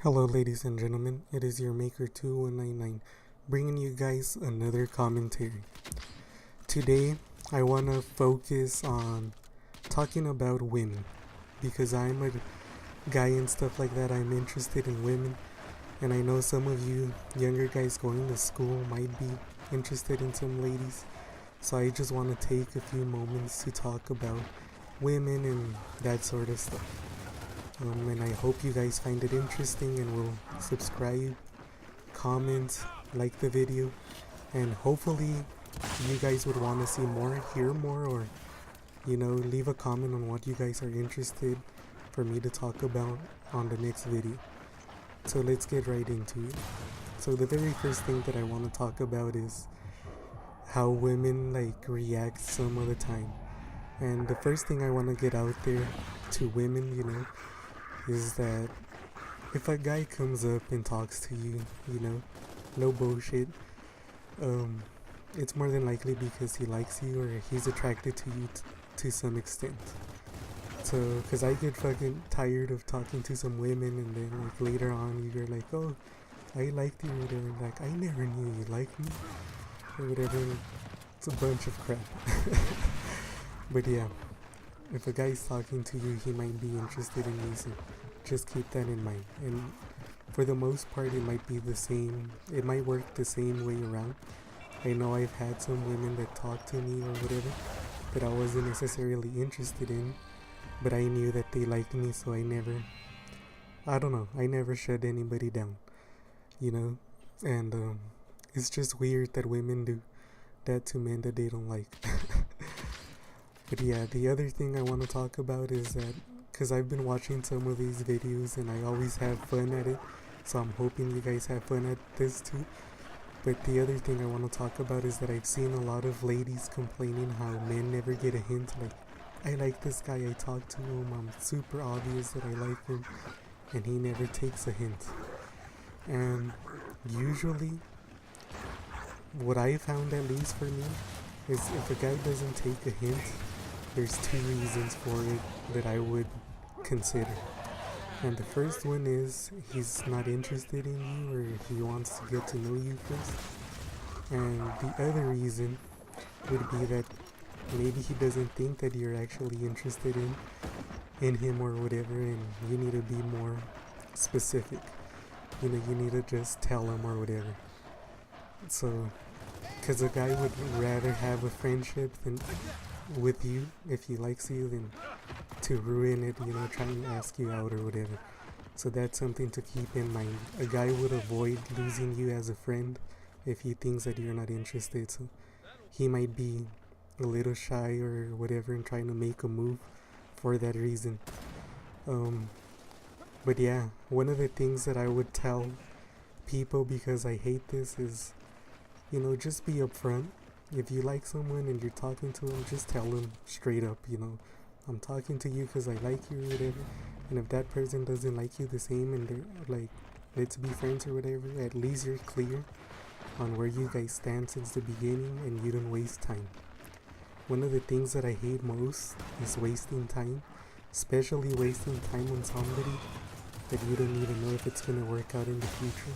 Hello, ladies and gentlemen. It is your Maker 2199 bringing you guys another commentary. Today, I want to focus on talking about women because I'm a guy and stuff like that. I'm interested in women, and I know some of you younger guys going to school might be interested in some ladies. So I just want to take a few moments to talk about women and that sort of stuff. And I hope you guys find it interesting and will subscribe, comment, like the video, and hopefully you guys would want to see more, hear more, or leave a comment on what you guys are interested for me to talk about on the next video. So let's get right into it. So the very first thing that I want to talk about is how women react some of the time. And the first thing I want to get out there to women, is that if a guy comes up and talks to you, no bullshit, it's more than likely because he likes you or he's attracted to you to some extent. So, because I get fucking tired of talking to some women and then later on you're like, oh, I liked you or whatever. Like, I never knew you liked me or whatever. It's a bunch of crap. But yeah, if a guy's talking to you, he might be interested in you, so just keep that in mind. And for the most part, it might be the same, it might work the same way around. I know I've had some women that talk to me or whatever that I wasn't necessarily interested in, but I knew that they liked me, so I never shut anybody down, and it's just weird that women do that to men that they don't like. But yeah, the other thing I want to talk about is that because I've been watching some of these videos and I always have fun at it, so I'm hoping you guys have fun at this too. But the other thing I want to talk about is that I've seen a lot of ladies complaining how men never get a hint, like, I like this guy, I talk to him, I'm super obvious that I like him, and he never takes a hint. And usually, what I found, at least for me, is if a guy doesn't take a hint, there's two reasons for it that I would consider. And the first one is he's not interested in you or he wants to get to know you first. And the other reason would be that maybe he doesn't think that you're actually interested in him or whatever, and you need to be more specific. You need to just tell him or whatever. So, because a guy would rather have a friendship than with you if he likes you than to ruin it, trying to ask you out or whatever. So that's something to keep in mind. A guy would avoid losing you as a friend if he thinks that you're not interested. So he might be a little shy or whatever and trying to make a move for that reason. But yeah, one of the things that I would tell people, because I hate this, is just be upfront. If you like someone and you're talking to them, just tell them straight up, I'm talking to you because I like you or whatever. And if that person doesn't like you the same and they're like, let's be friends or whatever, at least you're clear on where you guys stand since the beginning and you don't waste time. One of the things that I hate most is wasting time, especially wasting time on somebody that you don't even know if it's going to work out in the future.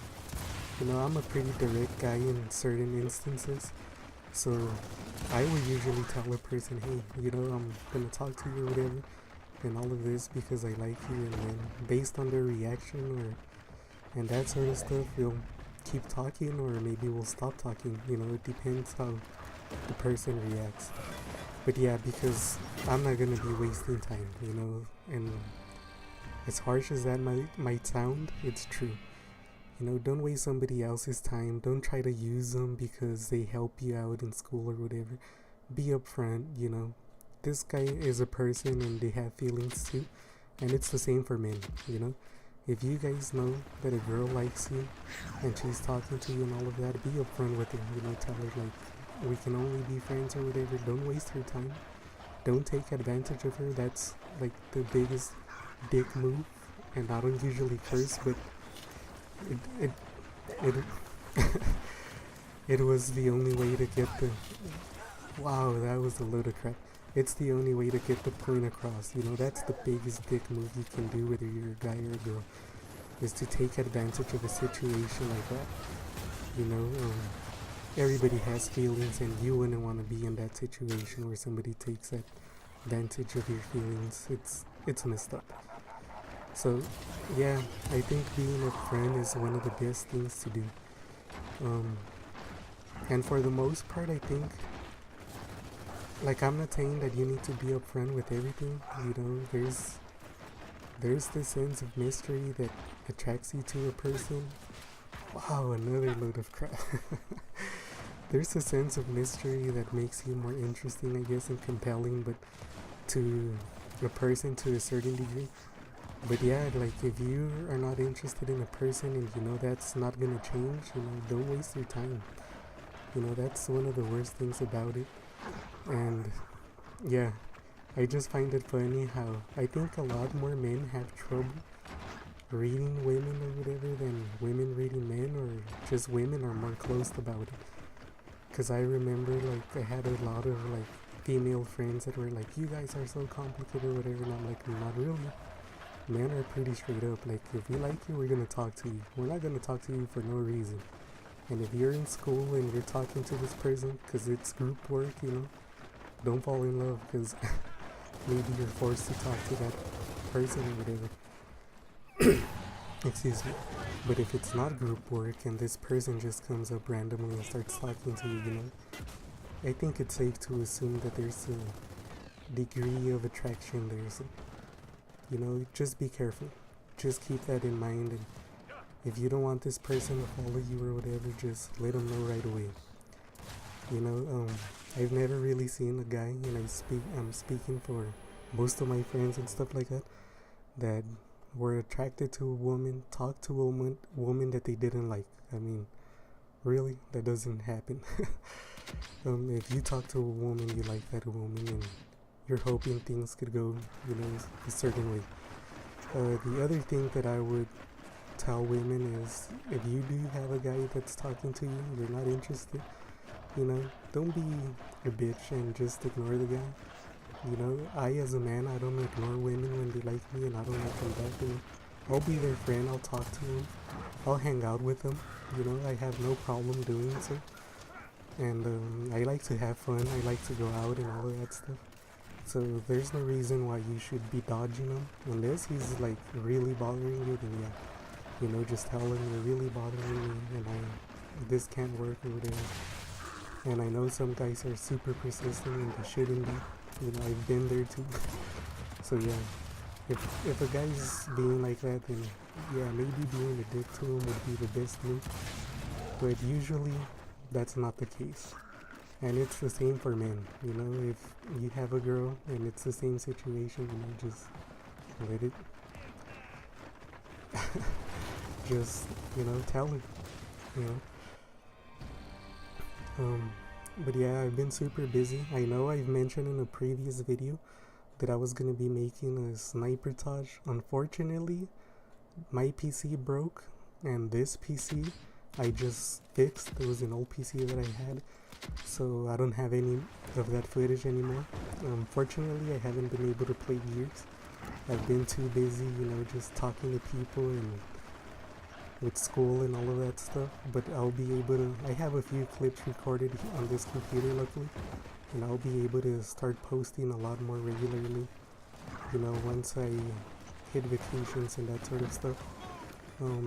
I'm a pretty direct guy in certain instances, so I would usually tell a person, hey, I'm gonna talk to you or whatever, and all of this because I like you, and then based on their reaction and that sort of stuff, we'll keep talking or maybe we'll stop talking. It depends how the person reacts. But yeah, because I'm not gonna be wasting time, and as harsh as that might sound, it's true. Don't waste somebody else's time. Don't try to use them because they help you out in school or whatever. Be upfront, This guy is a person and they have feelings too. And it's the same for men, If you guys know that a girl likes you and she's talking to you and all of that, be upfront with her, Tell her, we can only be friends or whatever. Don't waste her time. Don't take advantage of her. That's, the biggest dick move. And I don't usually curse, but it it was the only way to get the wow, that was a load of crap. It's the only way to get the point across. That's the biggest dick move you can do, whether you're a guy or a girl. is to take advantage of a situation like that. You know, everybody has feelings, and you wouldn't want to be in that situation where somebody takes advantage of your feelings. It's messed up. So, yeah, I think being a friend is one of the best things to do. Um, and for the most part, I think, like, I'm not saying that you need to be upfront with everything. You know, there's this sense of mystery that attracts you to a person. Wow, another load of crap. There's a sense of mystery that makes you more interesting, I guess, and compelling, but to a person to a certain degree. But yeah, like if you are not interested in a person and you know that's not gonna change, you know, don't waste your time. You know, that's one of the worst things about it. And yeah, I just find it funny how I think a lot more men have trouble reading women or whatever than women reading men, or just women are more closed about it. Because I remember, like, I had a lot of, like, female friends that were like, you guys are so complicated or whatever, and I'm like, not really. Men are pretty straight up. Like, if we like you, we're gonna talk to you. We're not gonna talk to you for no reason. And if you're in school and you're talking to this person because it's group work, you know, don't fall in love because maybe you're forced to talk to that person or whatever. Excuse me. But if it's not group work and this person just comes up randomly and starts talking to you, you know, I think it's safe to assume that there's a degree of attraction there. So, you know, just be careful. Just keep that in mind. And if you don't want this person to follow you or whatever, just let them know right away. You know, I've never really seen a guy, and I'm speaking for most of my friends and stuff like that, that were attracted to a woman, talk to a woman that they didn't like. I mean, really, that doesn't happen. If you talk to a woman, you like that woman, and you're hoping things could go, you know, a certain way. The other thing that I would tell women is, if you do have a guy that's talking to you, you're not interested, you know, don't be a bitch and just ignore the guy. You know, I as a man, I don't ignore women when they like me, and I don't like them back. You know, I'll be their friend, I'll talk to them, I'll hang out with them. You know, I have no problem doing so. And I like to have fun, I like to go out and all of that stuff. So there's no reason why you should be dodging him. Unless he's like really bothering you, then yeah, you know, just tell him you're really bothering me and this can't work or whatever. And I know some guys are super persistent and they shouldn't be. You know, I've been there too. So yeah, if a guy's being like that, then yeah, maybe being a dick to him would be the best move. But usually that's not the case. And it's the same for men. You know, if you have a girl and it's the same situation, you know, just let it. Just, you know, tell her. You know. But yeah, I've been super busy. I know I've mentioned in a previous video that I was gonna be making a sniper Taj. Unfortunately, my PC broke, and this PC I just fixed. It was an old PC that I had, so I don't have any of that footage anymore. Unfortunately, I haven't been able to play years. I've been too busy, you know, just talking to people and with school and all of that stuff. But I'll be able to, I have a few clips recorded on this computer luckily, and I'll be able to start posting a lot more regularly, you know, once I hit vacations and that sort of stuff.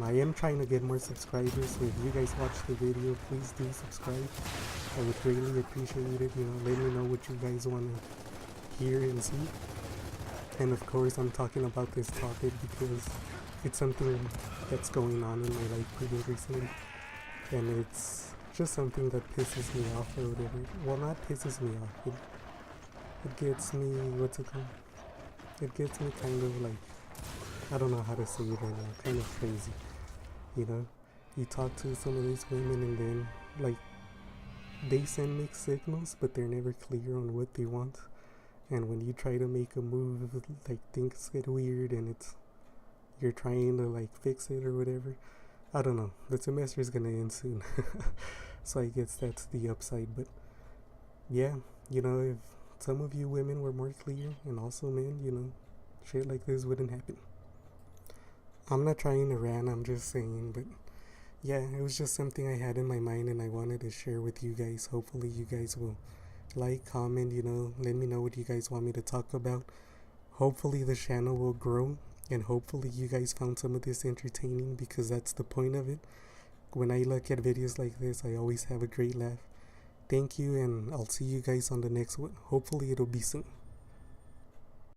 I am trying to get more subscribers, so if you guys watch the video, please do subscribe. I would greatly appreciate it. You know, let me know what you guys want to hear and see. And of course, I'm talking about this topic because it's something that's going on in my life pretty recently, and it's just something that pisses me off or whatever. Well, not pisses me off. It gets me, what's it called? It gets me kind of like, I don't know how to say it right now, kind of crazy. You know, you talk to some of these women and then, like, they send mixed signals, but they're never clear on what they want. And when you try to make a move, like, things get weird and you're trying to, like, fix it or whatever. I don't know. The semester is gonna end soon. So I guess that's the upside. But yeah, you know, if some of you women were more clear, and also men, you know, shit like this wouldn't happen. I'm not trying to rant, I'm just saying, but yeah, it was just something I had in my mind and I wanted to share with you guys. Hopefully, you guys will like, comment, let me know what you guys want me to talk about. Hopefully, the channel will grow and hopefully, you guys found some of this entertaining because that's the point of it. When I look at videos like this, I always have a great laugh. Thank you, and I'll see you guys on the next one. Hopefully, it'll be soon.